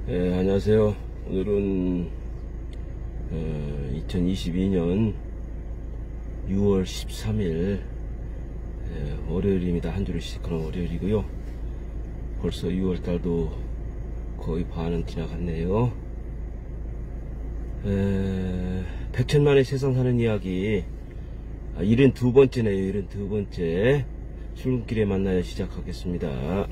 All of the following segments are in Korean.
안녕하세요. 오늘은 2022년 6월 13일 월요일입니다. 한 주를 시작하는 월요일이고요. 벌써 6월달도 거의 반은 지나갔네요. 백천만의 세상 사는 이야기 72번째네요. 72번째 출근길에 만나요 시작하겠습니다.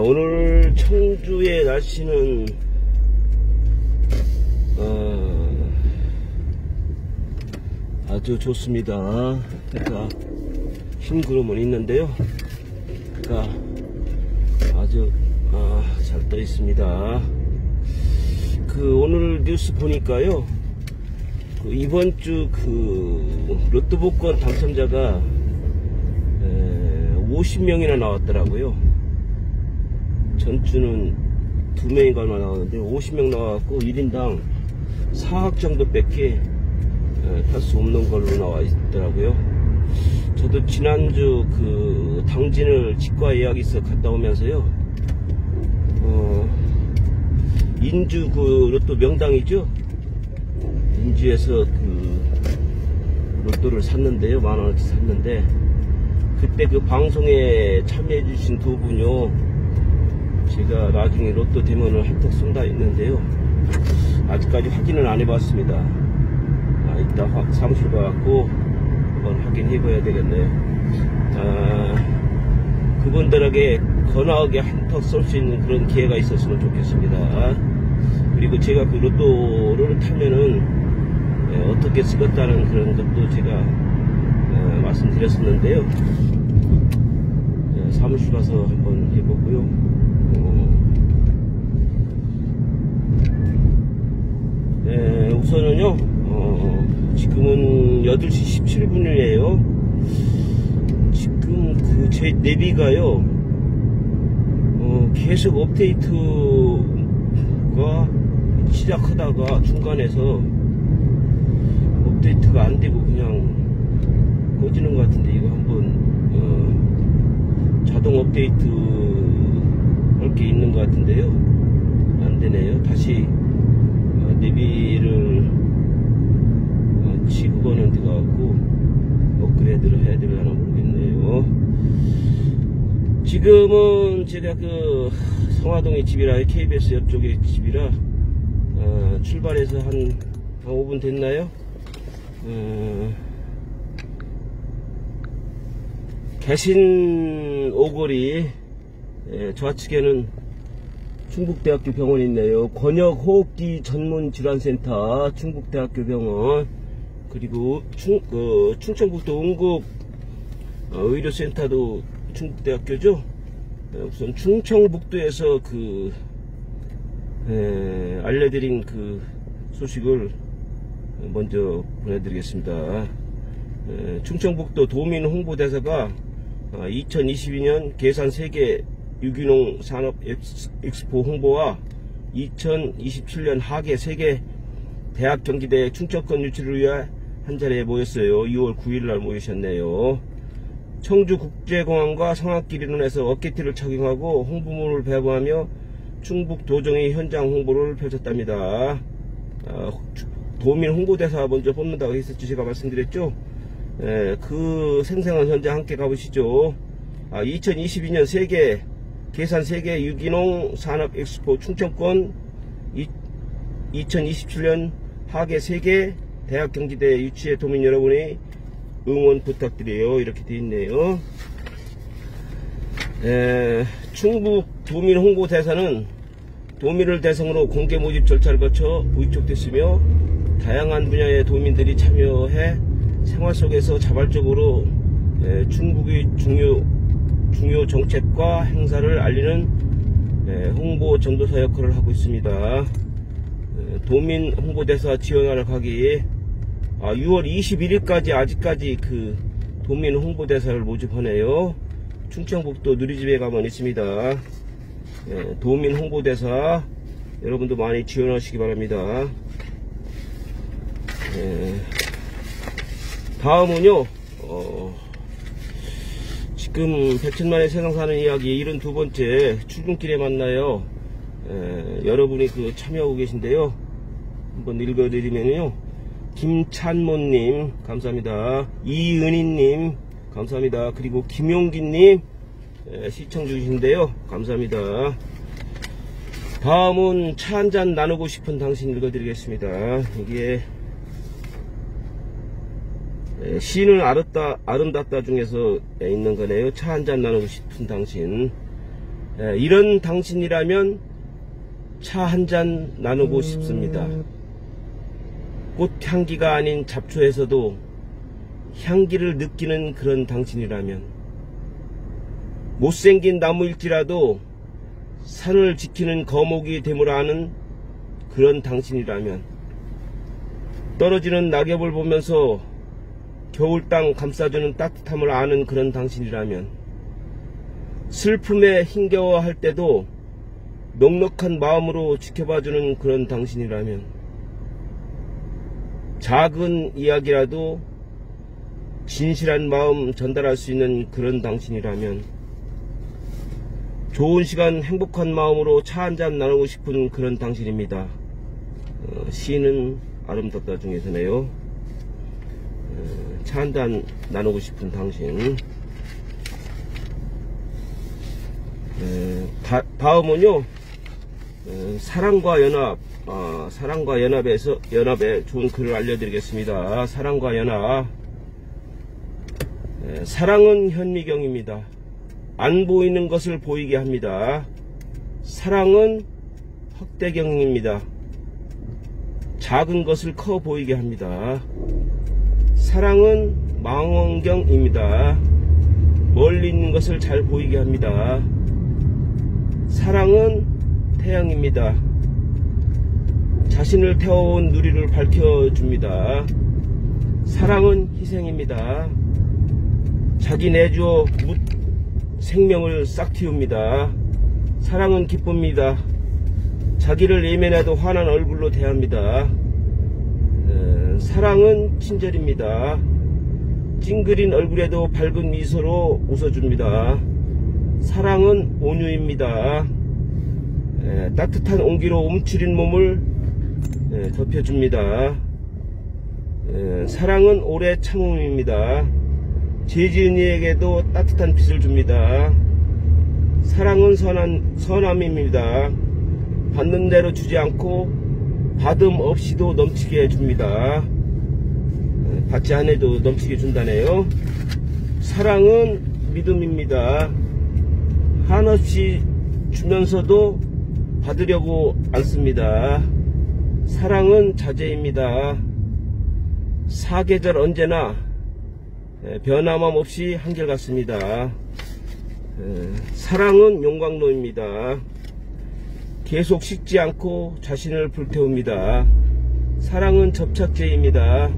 오늘 청주의 날씨는 아주 좋습니다. 그러니까 흰 구름은 있는데요. 그러니까 아주 잘 떠 있습니다. 오늘 뉴스 보니까요, 이번 주 로또 복권 당첨자가 50명이나 나왔더라고요. 전주는 2명인가 나왔는데 50명 나와갖고 1인당 4억 정도 밖에 탈 수 없는 걸로 나와 있더라고요. 저도 지난주 당진을 치과 예약이 있어 갔다 오면서요, 인주 로또 명당이죠. 인주에서 로또를 샀는데요, 10,000원어치 샀는데, 그때 방송에 참여해주신 두 분요, 제가 나중에 로또 되면은 한턱 쏜다 했는데요, 아직까지 확인을 안 해봤습니다. 이따 사무실 가갖고 한번 확인해 봐야 되겠네요. 그분들에게 건강하게 한턱 쏠 수 있는 그런 기회가 있었으면 좋겠습니다. 그리고 제가 로또를 타면은 어떻게 쓰겠다는 그런 것도 제가 말씀드렸었는데요. 사무실 가서 한번 해보고요. 우선은요, 지금은 8시 17분이에요. 지금 제 내비가요, 계속 업데이트가 시작하다가 중간에서 업데이트가 안 되고 그냥 꺼지는 것 같은데, 이거 한번 자동 업데이트 할 게 있는 것 같은데요, 안 되네요. 다시 내비를 지구번은 들어가고 업그레이드를 해야 되려나 모르겠네요. 지금은 제가 성화동의 집이라, KBS 옆쪽의 집이라, 출발해서 한 5분 됐나요? 개신 오거리 좌측에는 충북대학교 병원이 있네요. 권역호흡기 전문질환센터 충북대학교 병원, 그리고 충청북도 응급 의료센터도 충북대학교죠. 우선 충청북도에서 알려드린 소식을 먼저 보내드리겠습니다. 충청북도 도민 홍보대사가 2022년 계산 세계 유기농 산업 엑스포 홍보와 2027년 하계 세계 대학 경기대 충청권 유치를 위해 한자리에 모였어요. 2월 9일날 모이셨네요. 청주국제공항과 성악기리론에서 어깨티를 착용하고 홍보물을 배부하며 충북 도정의 현장 홍보를 펼쳤답니다. 도민 홍보대사 먼저 뽑는다고 했었죠. 제가 말씀드렸죠. 그 생생한 현장 함께 가보시죠. 2022년 계산 세계 유기농 산업 엑스포 충청권 2027년 하계 세계 대학 경기대 유치에 도민 여러분의 응원 부탁드려요. 이렇게 되어 있네요. 충북 도민 홍보대사는 도민을 대상으로 공개 모집 절차를 거쳐 위촉됐으며, 다양한 분야의 도민들이 참여해 생활 속에서 자발적으로 충북의 중요 정책과 행사를 알리는 홍보 전도사 역할을 하고 있습니다. 도민 홍보대사 지원하러 가기 6월 21일까지 아직까지 도민 홍보대사를 모집하네요. 충청북도 누리집에 가면 있습니다. 도민 홍보대사 여러분도 많이 지원하시기 바랍니다. 다음은요, 지금 백천만의 세상 사는 이야기 72번째 출근길에 만나요. 여러분이 그 참여하고 계신데요. 한번 읽어드리면요. 김찬모님 감사합니다. 이은희님 감사합니다. 그리고 김용기님 시청 중이신데요. 감사합니다. 다음은 차 한잔 나누고 싶은 당신 읽어드리겠습니다. 이게 시인을 아름답다 중에서 있는 거네요. 차 한잔 나누고 싶은 당신. 이런 당신이라면 차 한잔 나누고 싶습니다. 꽃향기가 아닌 잡초에서도 향기를 느끼는 그런 당신이라면, 못생긴 나무일지라도 산을 지키는 거목이 됨을 아는 그런 당신이라면, 떨어지는 낙엽을 보면서 겨울 땅 감싸주는 따뜻함을 아는 그런 당신이라면, 슬픔에 힘겨워할 때도 넉넉한 마음으로 지켜봐주는 그런 당신이라면, 작은 이야기라도 진실한 마음 전달할 수 있는 그런 당신이라면, 좋은 시간 행복한 마음으로 차 한잔 나누고 싶은 그런 당신입니다. 시는 아름답다 중에서네요. 차 한잔 나누고 싶은 당신. 다음은요, 사랑과 연합. 사랑과 연합에 좋은 글을 알려드리겠습니다. 사랑과 연합. 사랑은 현미경입니다. 안 보이는 것을 보이게 합니다. 사랑은 흑대경입니다. 작은 것을 커 보이게 합니다. 사랑은 망원경입니다. 멀리 있는 것을 잘 보이게 합니다. 사랑은 태양입니다. 자신을 태워온 누리를 밝혀줍니다. 사랑은 희생입니다. 자기 내주어 생명을 싹 틔웁니다. 사랑은 기쁩니다. 자기를 예면해도 환한 얼굴로 대합니다. 사랑은 친절입니다. 찡그린 얼굴에도 밝은 미소로 웃어줍니다. 사랑은 온유입니다. 따뜻한 온기로 움츠린 몸을 덮여줍니다. 사랑은 오래 참음입니다. 죄 지은 이에게도 따뜻한 빛을 줍니다. 사랑은 선함입니다. 받는 대로 주지 않고 받음 없이도 넘치게 해줍니다. 받지 않아도 넘치게 준다네요. 사랑은 믿음입니다. 한없이 주면서도 받으려고 않습니다. 사랑은 자제입니다. 사계절 언제나 변함함 없이 한결같습니다. 사랑은 용광로입니다. 계속 식지 않고 자신을 불태웁니다. 사랑은 접착제입니다.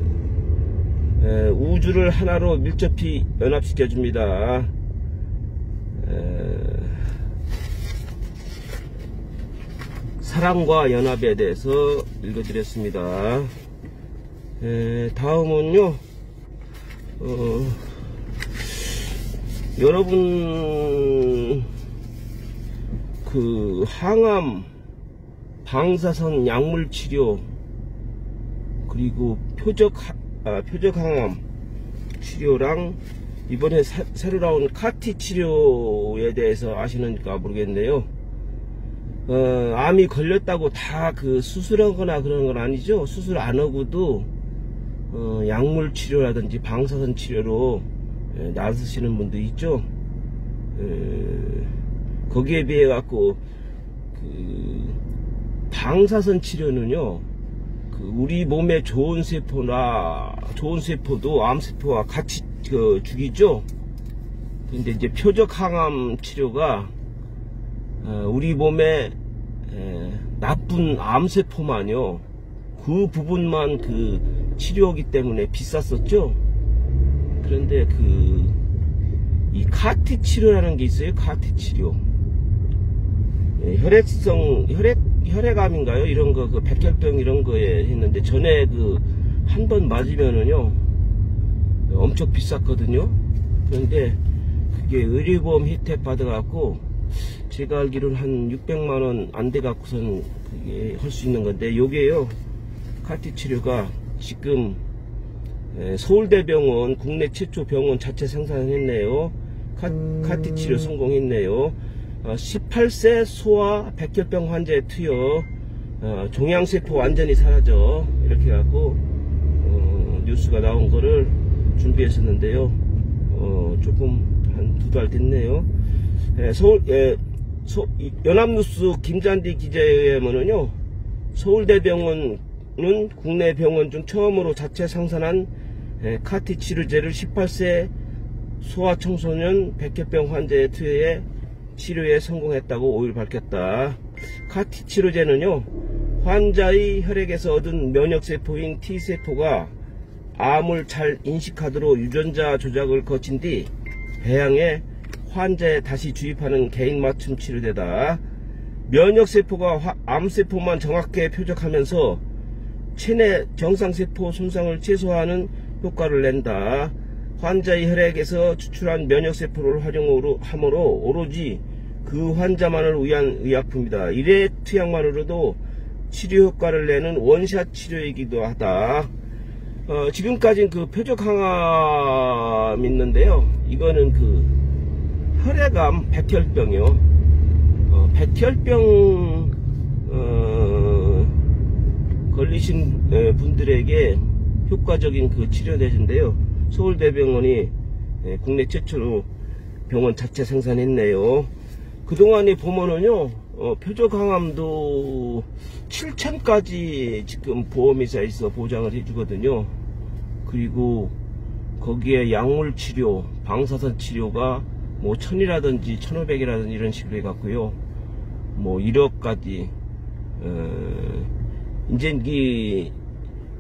우주를 하나로 밀접히 연합시켜줍니다. 사랑과 연합에 대해서 읽어드렸습니다. 다음은요, 여러분 그 항암, 방사선 약물 치료, 그리고 표적 항암 치료랑 이번에 새로 나온 카티 치료에 대해서 아시는가 모르겠네요. 암이 걸렸다고 다 그 수술하거나 그런 건 아니죠. 수술 안 하고도 약물 치료라든지 방사선 치료로 나서시는 분도 있죠. 거기에 비해 갖고 그 방사선 치료는요, 그 우리 몸에 좋은 세포도 암세포와 같이 죽이죠. 근데 이제 표적 항암 치료가 우리 몸에 나쁜 암세포만요, 그 부분만 그 치료하기 때문에 비쌌었죠. 그런데 이 카티 치료라는 게 있어요. 카티 치료. 혈액암인가요? 이런 거, 그 백혈병 이런 거에 했는데, 전에 한 번 맞으면은요, 엄청 비쌌거든요. 그런데 그게 의료보험 혜택 받아갖고 제가 알기로는 한 600만원 안 돼갖고선 그게 할 수 있는 건데, 요게요 카티 치료가 지금 서울대병원 국내 최초 병원 자체 생산했네요. 카티 치료 성공했네요. 18세 소아 백혈병 환자에 투여, 종양세포 완전히 사라져, 이렇게 해갖고 뉴스가 나온 거를 준비했었는데요. 조금 한 2달 됐네요. 연합뉴스 김잔디 기자에 의하면은요, 서울대병원은 국내 병원 중 처음으로 자체 생산한 카티 치료제를 18세 소아 청소년 백혈병 환자의 투여에 치료에 성공했다고 5일 밝혔다. 카티 치료제는요, 환자의 혈액에서 얻은 면역세포인 T세포가 암을 잘 인식하도록 유전자 조작을 거친 뒤 배양해 환자에 다시 주입하는 개인 맞춤 치료제다. 면역세포가 암세포만 정확하게 표적하면서 체내 정상세포 손상을 최소화하는 효과를 낸다. 환자의 혈액에서 추출한 면역세포를 활용함으로 오로지 그 환자만을 위한 의약품이다. 일회 투약만으로도 치료 효과를 내는 원샷 치료이기도 하다. 지금까지는 그 표적항암 있는데요, 이거는 그 혈액암 백혈병이요. 백혈병 걸리신 분들에게 효과적인 그 치료제인데요, 서울대병원이 국내 최초로 병원 자체 생산했네요. 그동안에 보면은요, 표적항암도 7천까지 지금 보험회사에서 보장을 해주거든요. 그리고 거기에 약물치료, 방사선 치료가 뭐 1000이라든지 1500이라든지 이런 식으로 해갖고요, 뭐 1억까지. 이제 이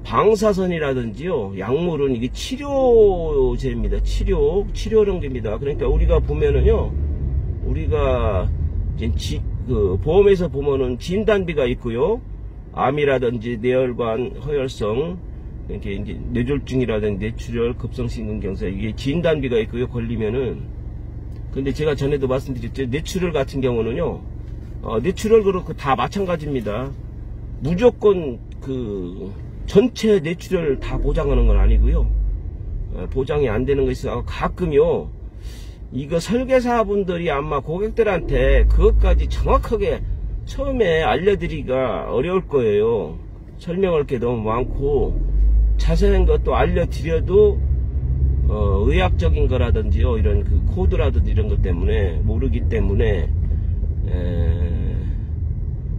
방사선이라든지요, 약물은 이게 치료제입니다. 치료령제입니다. 그러니까 우리가 보면은요, 우리가 이제 그 보험에서 보면은 진단비가 있고요, 암이라든지 뇌혈관 허혈성, 이렇게 이제 뇌졸중이라든지 뇌출혈, 급성심근경색, 이게 진단비가 있고요, 걸리면은. 근데 제가 전에도 말씀드렸죠, 뇌출혈 같은 경우는요, 뇌출혈 그렇고 다 마찬가지입니다. 무조건 그 전체 뇌출혈 다 보장하는 건 아니고요, 보장이 안 되는 거 있어. 가끔요, 이거 설계사분들이 아마 고객들한테 그것까지 정확하게 처음에 알려드리기가 어려울 거예요. 설명할 게 너무 많고 자세한 것도 알려드려도 의학적인 거라든지요, 이런 그 코드라든지 이런 것 때문에 모르기 때문에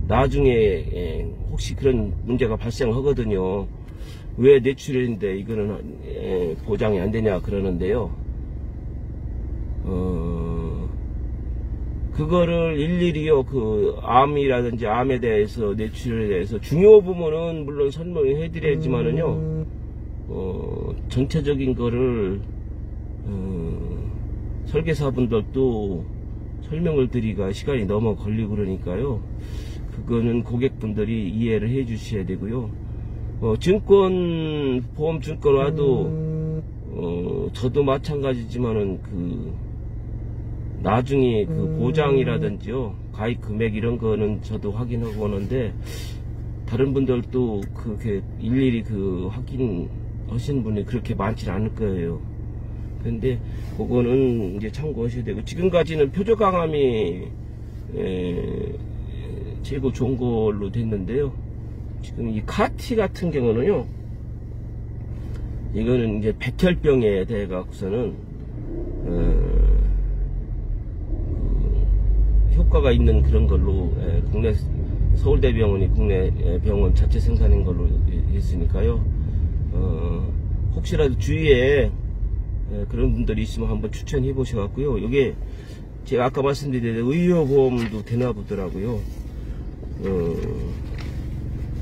나중에 혹시 그런 문제가 발생하거든요. 왜 뇌출혈인데 이거는 보장이 안 되냐 그러는데요, 그거를 일일이요, 그 암이라든지 암에 대해서, 뇌출혈에 대해서 중요 부분은 물론 설명을 해드려야지만은요, 전체적인 거를 설계사분들도 설명을 드리기가 시간이 너무 걸리고 그러니까요, 그거는 고객분들이 이해를 해 주셔야 되고요. 보험 증권화도 저도 마찬가지지만은 그 나중에 그 보장이라든지요, 가입 금액 이런 거는 저도 확인하고 오는데, 다른 분들도 그렇게 일일이 그 확인하신 분이 그렇게 많지 않을 거예요. 근데 그거는 이제 참고하셔야 되고, 지금까지는 표적항암이 최고 좋은 걸로 됐는데요, 지금 이 카티 같은 경우는요, 이거는 이제 백혈병에 대해 갖고서는 효과가 있는 그런 걸로, 국내 서울대병원이 국내 병원 자체 생산인 걸로 했으니까요, 혹시라도 주위에 그런 분들이 있으면 한번 추천해 보셔갖고요, 이게 제가 아까 말씀드린 의료보험도 되나 보더라고요.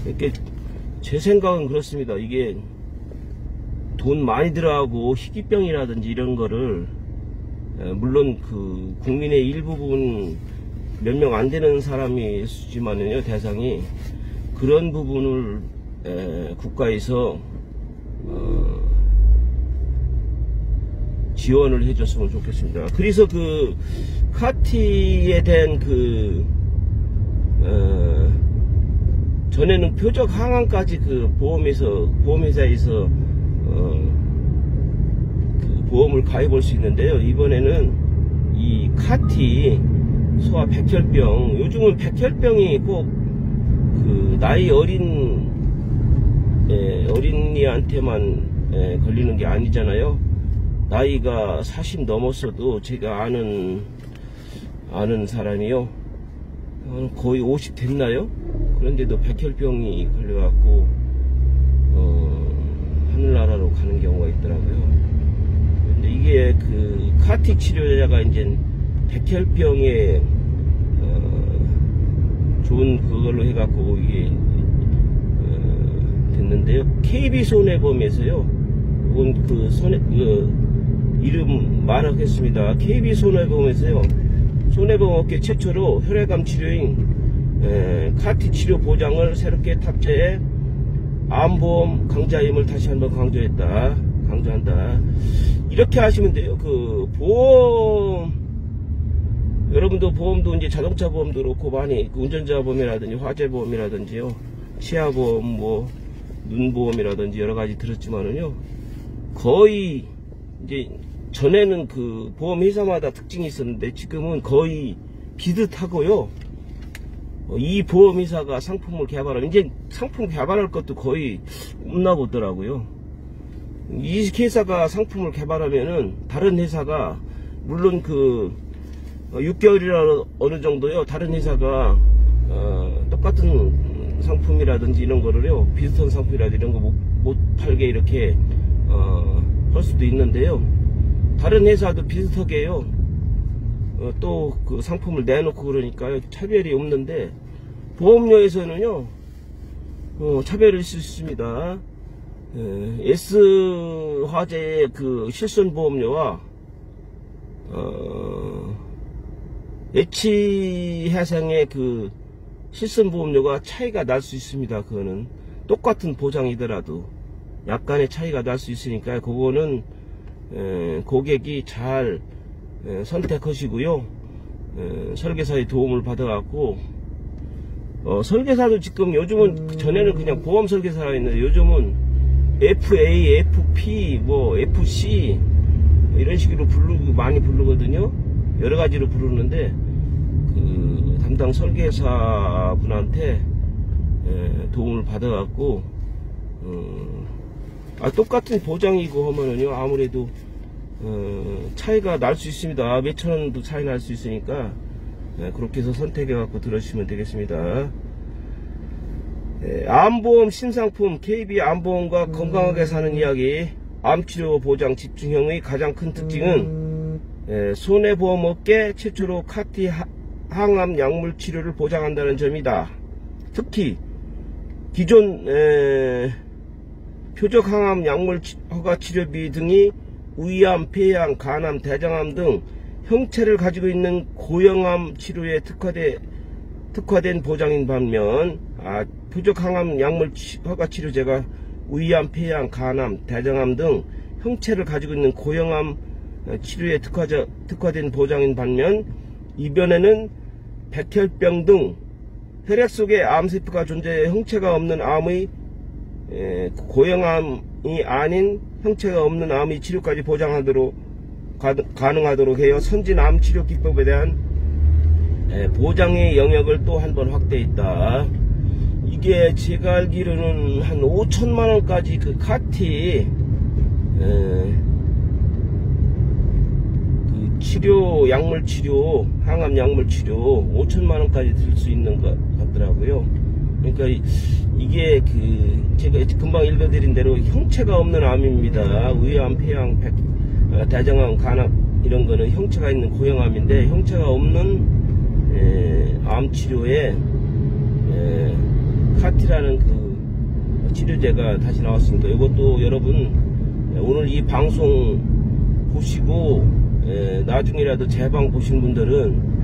이렇게 제 생각은 그렇습니다. 이게 돈 많이 들어가고 희귀병이라든지 이런 거를, 물론 그 국민의 일부분 몇 명 안 되는 사람이 있지만은요, 대상이 그런 부분을 국가에서 지원을 해줬으면 좋겠습니다. 그래서 그 카티에 대한 전에는 표적 항암까지 그 보험회사에서 그 보험을 가입할 수 있는데요. 이번에는 이 카티 소아 백혈병, 요즘은 백혈병이 꼭 그 나이 어린이한테만 걸리는 게 아니잖아요. 나이가 40 넘었어도 제가 아는 사람이요, 거의 50 됐나요? 그런데도 백혈병이 걸려갖고 하늘나라로 가는 경우가 있더라고요. 근데 이게 그 카티 치료자가 이제 백혈병에 좋은 그걸로 해갖고 이게 됐는데요. KB손해보험에서요, 이건 이름 말하겠습니다. KB손해보험에서요, 손해보험업계 최초로 혈액암 치료인 카티 치료 보장을 새롭게 탑재해 암보험 강자임을 다시 한번 강조한다. 이렇게 하시면 돼요. 그 보험, 여러분도 보험도 이제 자동차 보험도 그렇고 많이 운전자 보험이라든지 화재 보험이라든지요, 치아보험, 뭐 눈보험이라든지 여러 가지 들었지만은요, 거의 이제 전에는 그 보험 회사마다 특징이 있었는데 지금은 거의 비슷하고요. 이 보험 회사가 상품을 개발하면 이제 상품 개발할 것도 거의 없나 보더라고요. 이 회사가 상품을 개발하면은 다른 회사가, 물론 그 6개월이나 어느 정도요, 다른 회사가 똑같은 상품이라든지 이런 거를요, 비슷한 상품이라든지 이런 거 못 팔게 이렇게 할 수도 있는데요, 다른 회사도 비슷하게요 또 그 상품을 내놓고 그러니까요, 차별이 없는데 보험료에서는요 차별이 있을 수 있습니다. S화재의 그 실손보험료와 H해상의 그 실손보험료가 차이가 날 수 있습니다. 그거는 똑같은 보장이더라도 약간의 차이가 날 수 있으니까 그거는 고객이 잘 선택하시고요, 설계사의 도움을 받아갖고 설계사도 지금 요즘은, 전에는 그냥 보험 설계사가 있는데 요즘은 FA, FP, 뭐 FC 이런 식으로 많이 부르거든요. 여러 가지로 부르는데 그 담당 설계사 분한테 도움을 받아갖고 똑같은 보장이고 하면은요, 아무래도 차이가 날 수 있습니다. 몇천 원도 차이 날 수 있으니까 그렇게 해서 선택해 갖고 들으시면 되겠습니다. 암보험 신상품 KB 암보험과 건강하게 사는 이야기, 암치료 보장 집중형의 가장 큰 특징은 손해보험업계 최초로 카티 항암 약물 치료를 보장한다는 점이다. 특히 기존 표적 항암 약물 허가 치료비 등이 위암, 폐암, 간암, 대장암 등 형체를 가지고 있는 고형암 치료에 특화된 보장인 반면, 표적 항암 약물 허가 치료제가 위암, 폐암, 간암, 대장암 등 형체를 가지고 있는 고형암 치료에 특화된 보장인 반면, 이변에는 백혈병 등 혈액 속에 암세포가 존재해 형체가 없는 암의 고형암이 아닌 형체가 없는 암의 치료까지 가능하도록 해요. 선진 암 치료 기법에 대한 보장의 영역을 또 한 번 확대했다. 이게 제가 알기로는 한 5천만원까지 그 카티 그 치료, 약물 치료, 항암 약물 치료 5천만원까지 들 수 있는 것 같더라고요. 그러니까 이게 제가 금방 읽어드린 대로 형체가 없는 암입니다. 위암, 폐암, 대장암, 간암 이런 거는 형체가 있는 고형암인데, 형체가 없는 암 치료에 카티라는 그 치료제가 다시 나왔습니다. 이것도 여러분 오늘 이 방송 보시고 나중에라도 제 방 보신 분들은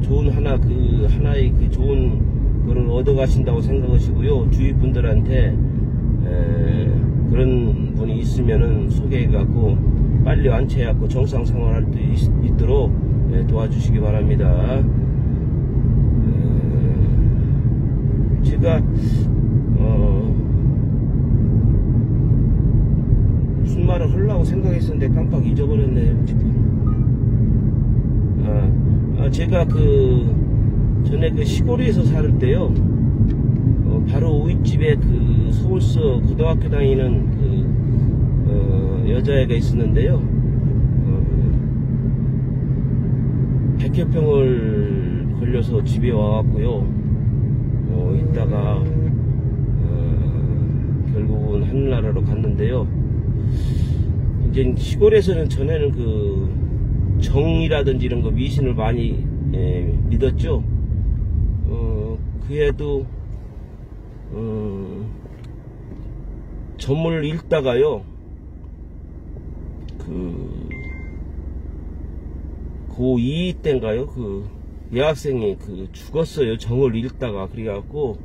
좋은 하나의 그 좋은 거를 얻어 가신다고 생각하시고요, 주위 분들한테 그런 분이 있으면은 소개해 갖고 빨리 완치해갖고 정상 생활할 수 있도록 도와주시기 바랍니다. 제가 무슨 말을 하려고 생각했었는데 깜빡 잊어버렸네요. 지금. 제가 전에 그 시골에서 살 때요, 바로 우윗집에 그 서울서 고등학교 다니는 여자애가 있었는데요. 백혈병을 걸려서 집에 와갖고요. 있다가 결국은 하늘나라로 갔는데요. 이제 시골에서는 전에는 그 정이라든지 이런 거 미신을 많이 믿었죠. 그애도 점을 읽다가요, 고2 때인가요? 여학생이 죽었어요. 정을 읽다가. 그래갖고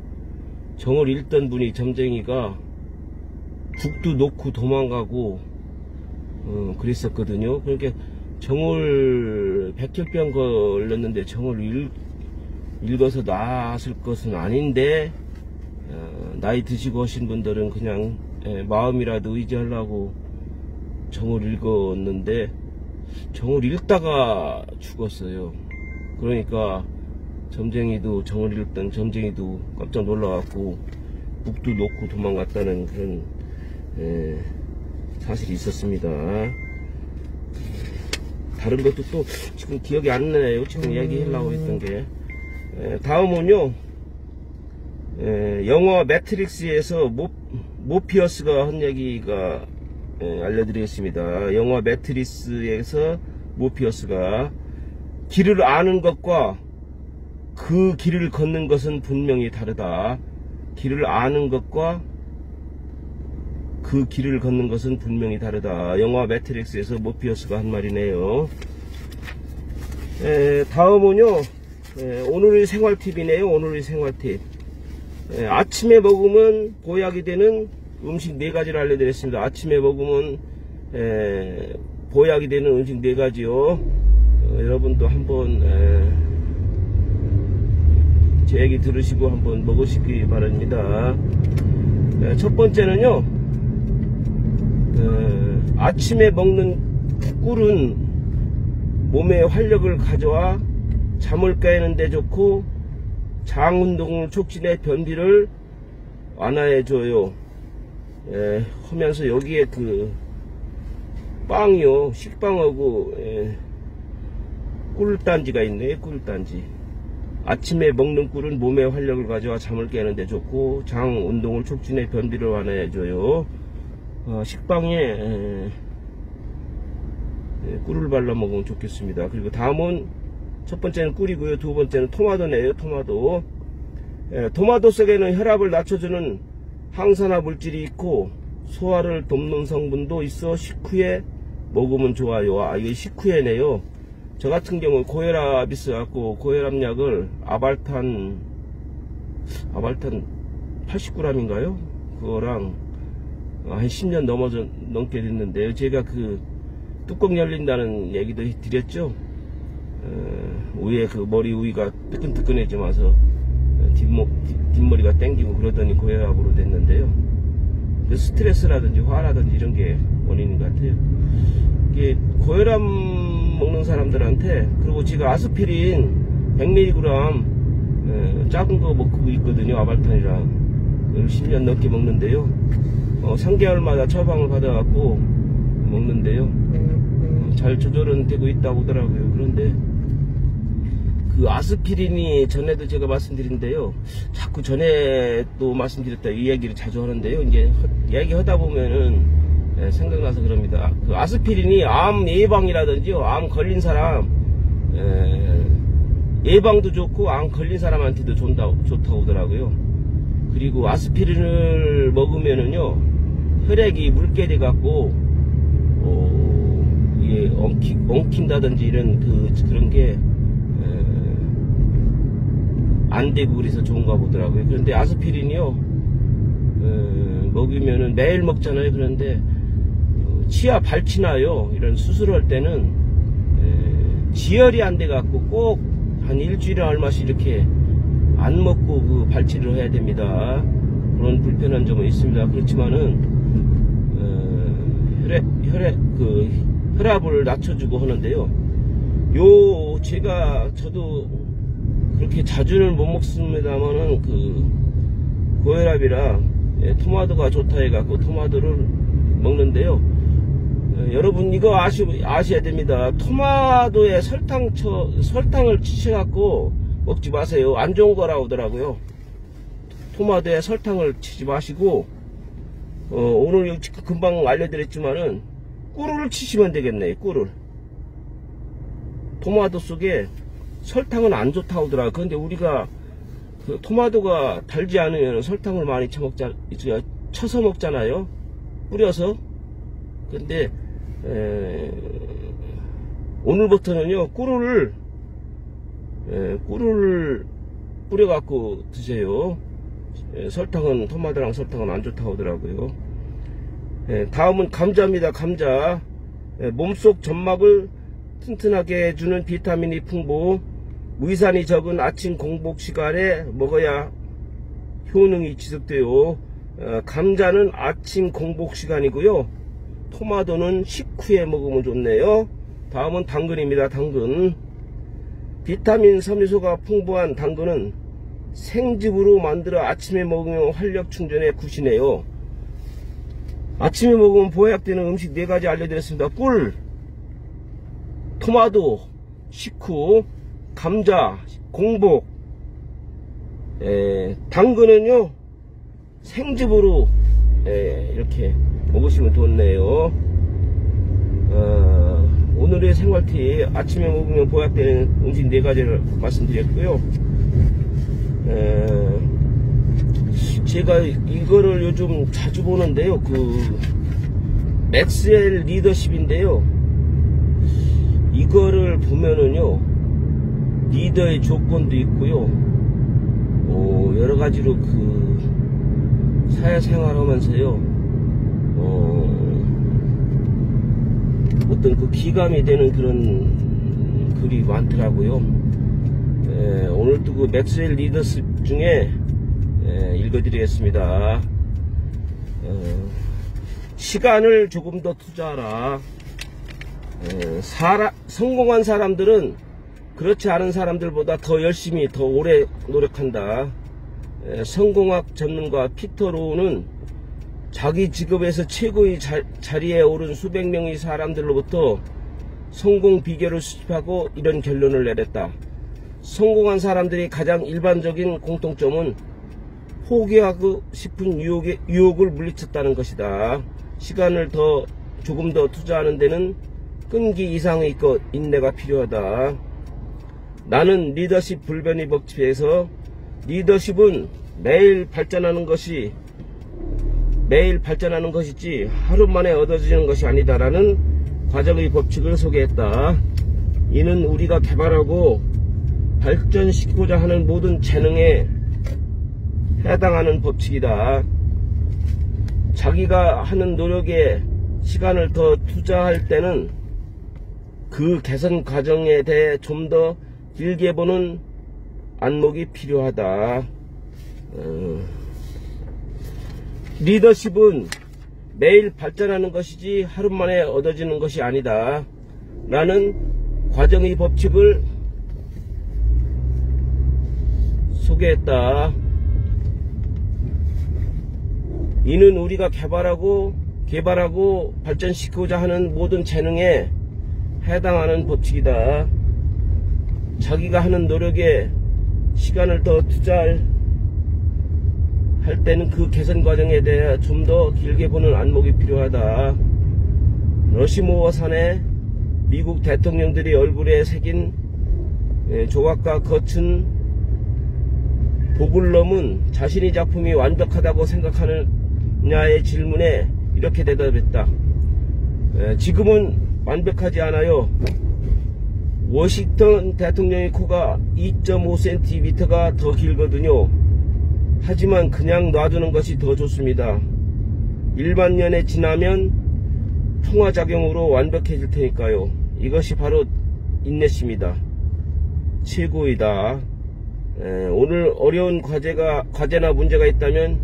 정을 읽던 분이, 점쟁이가 북도 놓고 도망가고 그랬었거든요. 그러니까 백혈병 걸렸는데 정을 읽어서 나았을 것은 아닌데, 나이 드시고 하신 분들은 그냥 마음이라도 의지하려고 정을 읽었는데 정을 읽다가 죽었어요. 그러니까 점쟁이도, 정을 읽던 점쟁이도 깜짝 놀라갖고 묵도 놓고 도망갔다는 그런 사실이 있었습니다. 다른 것도 또 지금 기억이 안 나요. 지금 얘기하려고 했던 게. 다음은요, 영화 매트릭스에서 모피어스가 한 얘기가 알려드리겠습니다. 영화 매트릭스에서 모피어스가 길을 아는 것과 그 길을 걷는 것은 분명히 다르다. 길을 아는 것과 그 길을 걷는 것은 분명히 다르다. 영화 매트릭스에서 모피어스가 한 말이네요. 다음은요, 오늘의 생활팁이네요. 오늘의 생활팁. 아침에 먹으면 보약이 되는 음식 4가지를 알려드렸습니다. 아침에 먹으면 보약이 되는 음식 4가지요. 여러분도 한번 제 얘기 들으시고 한번 먹으시기 바랍니다. 첫 번째는요, 아침에 먹는 꿀은 몸에 활력을 가져와 잠을 깨는 데 좋고 장 운동을 촉진해 변비를 완화해줘요. 하면서 여기에 빵이요, 식빵하고 꿀단지가 있네요. 꿀단지. 아침에 먹는 꿀은 몸에 활력을 가져와 잠을 깨는 데 좋고 장 운동을 촉진해 변비를 완화해줘요. 식빵에 꿀을 발라 먹으면 좋겠습니다. 그리고 다음은, 첫 번째는 꿀이고요. 두 번째는 토마토네요. 토마토. 토마토 속에는 혈압을 낮춰주는 항산화 물질이 있고 소화를 돕는 성분도 있어 식후에 먹으면 좋아요. 이게 식후에네요. 저 같은 경우 고혈압이 있어갖고 고혈압약을 아발탄 80g인가요? 그거랑 한 10년 넘게 됐는데요. 제가 뚜껑 열린다는 얘기도 드렸죠. 위에 머리 위가 뜨끈뜨끈해지면서 뒷머리가 땡기고 그러더니 고혈압으로 됐는데요. 스트레스라든지 화라든지 이런 게 원인인 것 같아요. 이게 고혈압 먹는 사람들한테, 그리고 지금 아스피린 100mg 작은 거 먹고 있거든요. 아발탄이랑. 그걸 10년 넘게 먹는데요. 3개월마다 처방을 받아갖고 먹는데요. 잘 조절은 되고 있다고 하더라고요. 그런데 아스피린이, 전에도 제가 말씀드린데요, 자꾸 전에도 말씀드렸다 이 얘기를 자주 하는데요, 이제 얘기하다 보면은 생각나서 그럽니다. 아스피린이 암 예방이라든지요, 암 걸린 사람 예방도 좋고 암 걸린 사람한테도 좋다고 하더라고요. 그리고 아스피린을 먹으면은요, 혈액이 묽게 돼 갖고 이게 엉킨다든지 이런 그런 게 안 되고 그래서 좋은가 보더라고요. 그런데 아스피린이요, 먹으면은 매일 먹잖아요. 그런데 치아 발치나요 이런 수술할 때는 지혈이 안 돼 갖고 꼭 한 일주일에 얼마씩 이렇게 안 먹고 그 발치를 해야 됩니다. 그런 불편한 점은 있습니다. 그렇지만은 혈압을 낮춰주고 하는데요. 저도 그렇게 자주는 못 먹습니다만은 고혈압이라 토마토가 좋다 해갖고 토마토를 먹는데요. 여러분 이거 아셔야 됩니다. 토마토에 설탕을 치셔갖고 먹지 마세요. 안 좋은 거라고 하더라고요. 토마토에 설탕을 치지 마시고 오늘 금방 알려드렸지만은 꿀을 치시면 되겠네. 꿀을. 토마토 속에 설탕은 안 좋다고 하더라고요. 그런데 우리가 토마토가 달지 않으면 설탕을 많이 쳐서 먹잖아요. 뿌려서. 근데 오늘부터는요 꿀을 뿌려갖고 드세요. 토마토랑 설탕은 안 좋다고 하더라고요. 다음은 감자입니다. 감자. 몸속 점막을 튼튼하게 해주는 비타민이 풍부, 위산이 적은 아침 공복 시간에 먹어야 효능이 지속돼요. 감자는 아침 공복 시간이고요. 토마토는 식후에 먹으면 좋네요. 다음은 당근입니다. 당근. 비타민 섬유소가 풍부한 당근은 생즙으로 만들어 아침에 먹으면 활력 충전에 굿이네요. 아침에 먹으면 보약되는 음식 4가지 알려드렸습니다. 꿀, 토마토, 식후, 감자, 공복. 당근은요 생즙으로 이렇게 먹으시면 좋네요. 오늘의 생활팁, 아침에 먹으면 보약되는 음식 4가지를 말씀드렸고요. 제가 이거를 요즘 자주 보는데요. 맥스웰 리더십인데요. 이거를 보면은요, 리더의 조건도 있고요. 여러가지로 사회생활 하면서요, 어떤 기감이 되는 그런 글이 많더라고요. 오늘도 맥스웰 리더십 중에 읽어드리겠습니다. 시간을 조금 더 투자하라. 성공한 사람들은 그렇지 않은 사람들보다 더 열심히 더 오래 노력한다. 성공학 전문가 피터 로우는 자기 직업에서 최고의 자리에 오른 수백 명의 사람들로부터 성공 비결을 수집하고 이런 결론을 내렸다. 성공한 사람들이 가장 일반적인 공통점은 포기하고 싶은 유혹을 물리쳤다는 것이다. 시간을 조금 더 투자하는 데는 끈기 이상의 인내가 필요하다. 나는 리더십 불변의 법칙에서 리더십은 매일 발전하는 것이지 하루 만에 얻어지는 것이 아니다라는 과정의 법칙을 소개했다. 이는 우리가 개발하고 발전시키고자 하는 모든 재능에 해당하는 법칙이다. 자기가 하는 노력에 시간을 더 투자할 때는 그 개선 과정에 대해 좀 더 길게 보는 안목이 필요하다. 리더십은 매일 발전하는 것이지 하루 만에 얻어지는 것이 아니다 라는 과정의 법칙을 소개했다. 이는 우리가 개발하고 발전시키고자 하는 모든 재능에 해당하는 법칙이다. 자기가 하는 노력에 시간을 더 투자할 때는 그 개선 과정에 대해 좀 더 길게 보는 안목이 필요하다. 러시모어 산에 미국 대통령들이 얼굴에 새긴 조각과 거친 보글럼은 자신의 작품이 완벽하다고 생각하느냐의 질문에 이렇게 대답했다. 지금은 완벽하지 않아요. 워싱턴 대통령의 코가 2.5cm가 더 길거든요. 하지만 그냥 놔두는 것이 더 좋습니다. 1만 년에 지나면 풍화작용으로 완벽해질 테니까요. 이것이 바로 인내심이다. 최고이다. 오늘 어려운 과제나 문제가 있다면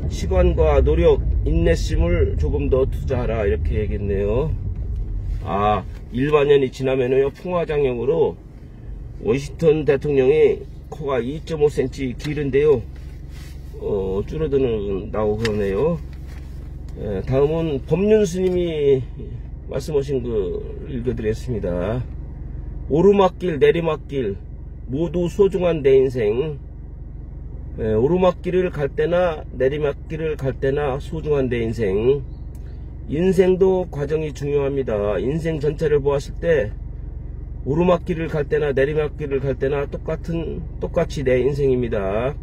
시간과 노력, 인내심을 조금 더 투자하라, 이렇게 얘기했네요. 1만 년이 지나면요, 풍화작용으로 워싱턴 대통령이 코가 2.5cm 길은데요, 줄어드는다고 그러네요. 다음은 법륜 스님이 말씀하신 거 읽어드리겠습니다. 오르막길 내리막길 모두 소중한 내 인생. 오르막길을 갈 때나 내리막길을 갈 때나 소중한 내 인생. 인생도 과정이 중요합니다. 인생 전체를 보았을 때 오르막길을 갈 때나 내리막길을 갈 때나 똑같이 내 인생입니다.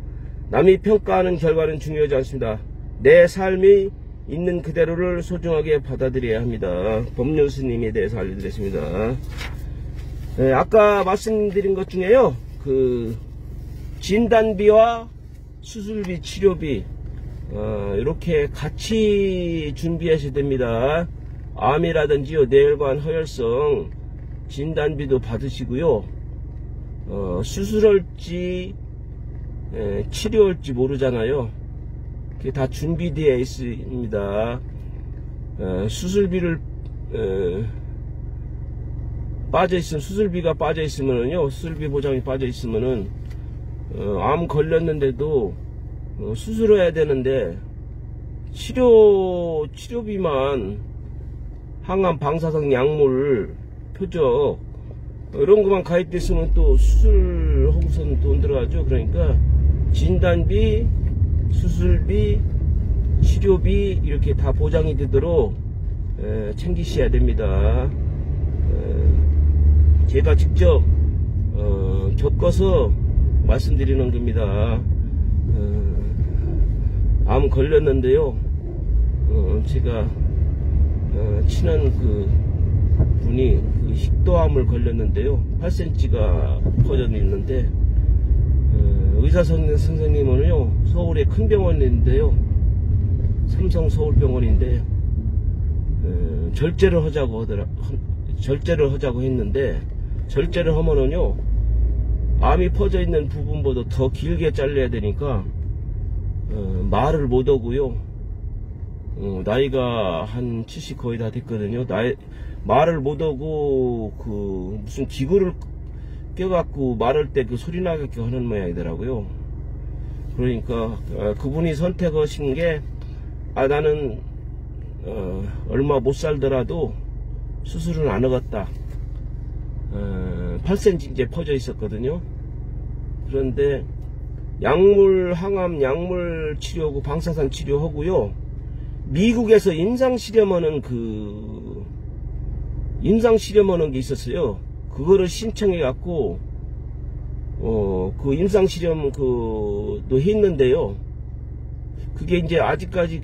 남이 평가하는 결과는 중요하지 않습니다. 내 삶이 있는 그대로를 소중하게 받아들여야 합니다. 법륜 스님에 대해서 알려드렸습니다. 아까 말씀드린 것 중에요, 진단비와 수술비, 치료비, 이렇게 같이 준비하셔야 됩니다. 암이라든지요, 뇌혈관 허혈성 진단비도 받으시고요. 수술할지 치료할지 모르잖아요. 그게 다 준비되어 있습니다. 수술비를 수술비가 빠져 있으면은요, 수술비 보장이 빠져 있으면은 암 걸렸는데도 수술해야 되는데 치료비만 항암 방사성 약물 표적 이런 것만 가입됐으면 또 수술하고서는 돈 들어가죠. 그러니까 진단비, 수술비, 치료비 이렇게 다 보장이 되도록 챙기셔야 됩니다. 제가 직접 겪어서 말씀드리는 겁니다. 암 걸렸는데요, 제가 친한 분이 식도암을 걸렸는데요, 8cm가 퍼져 있는데, 의사 선생님은요, 서울에 큰 병원인데요, 삼성 서울병원인데, 절제를 하자고 했는데, 절제를 하면은요, 암이 퍼져 있는 부분보다 더 길게 잘라야 되니까 말을 못 하고요. 나이가 한 70 거의 다 됐거든요. 말을 못 하고 무슨 기구를 껴갖고 말할 때 소리 나게 하는 모양이더라고요. 그러니까 그분이 선택하신 게 나는 얼마 못 살더라도 수술은 안 하겠다. 8cm 이제 퍼져 있었거든요. 그런데 약물, 항암, 약물 치료하고 방사선 치료하고요. 미국에서 임상실험하는 임상실험하는 게 있었어요. 그거를 신청해 갖고 그 임상실험 도 했는데요. 그게 이제 아직까지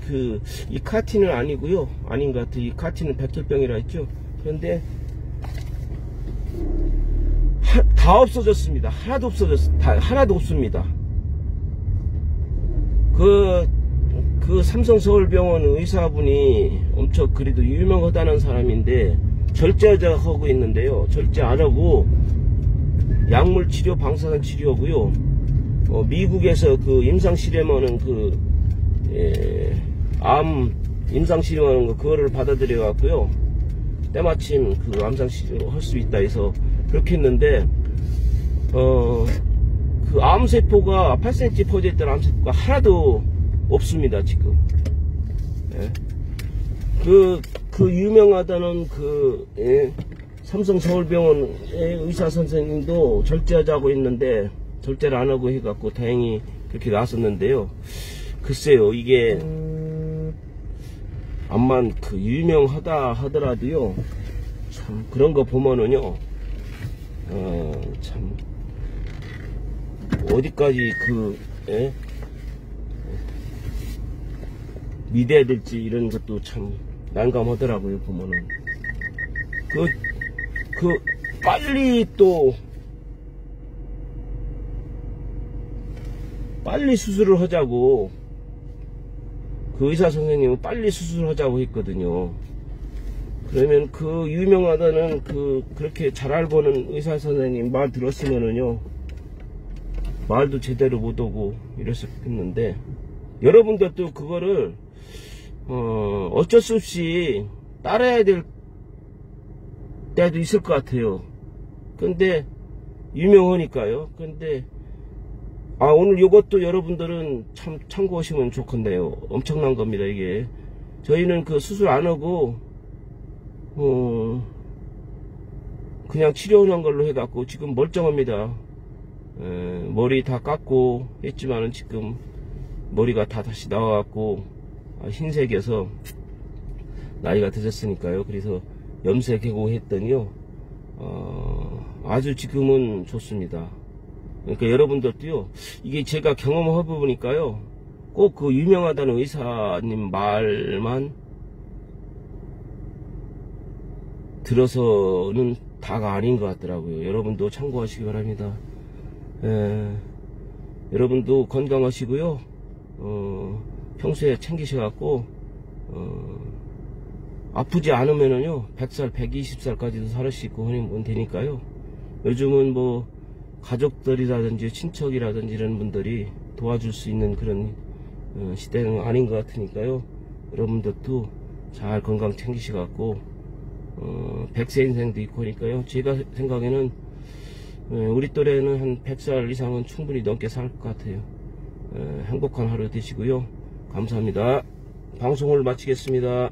이 카틴은 아니고요. 아닌 것 같아요. 이 카틴은 백혈병이라 했죠. 그런데 다 없어졌습니다. 하나도 없습니다. 삼성 서울병원 의사분이 엄청 그래도 유명하다는 사람인데 절제하고 있는데요. 절제 안 하고 약물 치료, 방사선 치료하고요. 미국에서 임상 실험하는 암 임상 실험하는 그거를 받아들여 갖고요. 때마침 암상 치료 할 수 있다 해서 그렇게 했는데 암세포가 8cm 퍼져 있던 암세포가 하나도 없습니다, 지금. 유명하다는 삼성 서울병원의 의사 선생님도 절제하자고 했는데 절제를 안 하고 해갖고 다행히 그렇게 나왔었는데요. 글쎄요, 이게 암만 유명하다 하더라도요, 참 그런 거 보면은요, 참 어디까지 믿어야 될지 이런 것도 참 난감하더라고요. 보면은 빨리 수술을 하자고 의사 선생님은 빨리 수술을 하자고 했거든요. 그러면 그 유명하다는 그렇게 잘 알고는 의사 선생님 말 들었으면은요, 말도 제대로 못 오고 이랬었겠는데, 여러분들도 그거를 어쩔 수 없이 따라야 될 때도 있을 것 같아요. 근데 유명하니까요. 근데 오늘 요것도 여러분들은 참 참고하시면 좋겠네요. 엄청난 겁니다, 이게. 저희는 그 수술 안 하고 그냥 치료하는 걸로 해갖고 지금 멀쩡합니다. 머리 다 깎고 했지만은 지금 머리가 다 다시 나와갖고 흰색에서 나이가 드셨으니까요. 그래서 염색하고 했더니요, 아주 지금은 좋습니다. 그러니까 여러분들도요, 이게 제가 경험해 보니까요, 꼭 그 유명하다는 의사님 말만 들어서는 다가 아닌 것 같더라고요. 여러분도 참고하시기 바랍니다. 여러분도 건강하시고요, 평소에 챙기셔갖고 아프지 않으면은요 100살 120살까지도 살 수 있고 하면 되니까요. 요즘은 뭐 가족들이라든지 친척이라든지 이런 분들이 도와줄 수 있는 그런 시대는 아닌 것 같으니까요. 여러분들도 잘 건강 챙기셔갖고 100세 인생도 있고 하니까요. 제가 생각에는 우리 또래는 한 100살 이상은 충분히 넘게 살 것 같아요. 행복한 하루 되시고요. 감사합니다. 방송을 마치겠습니다.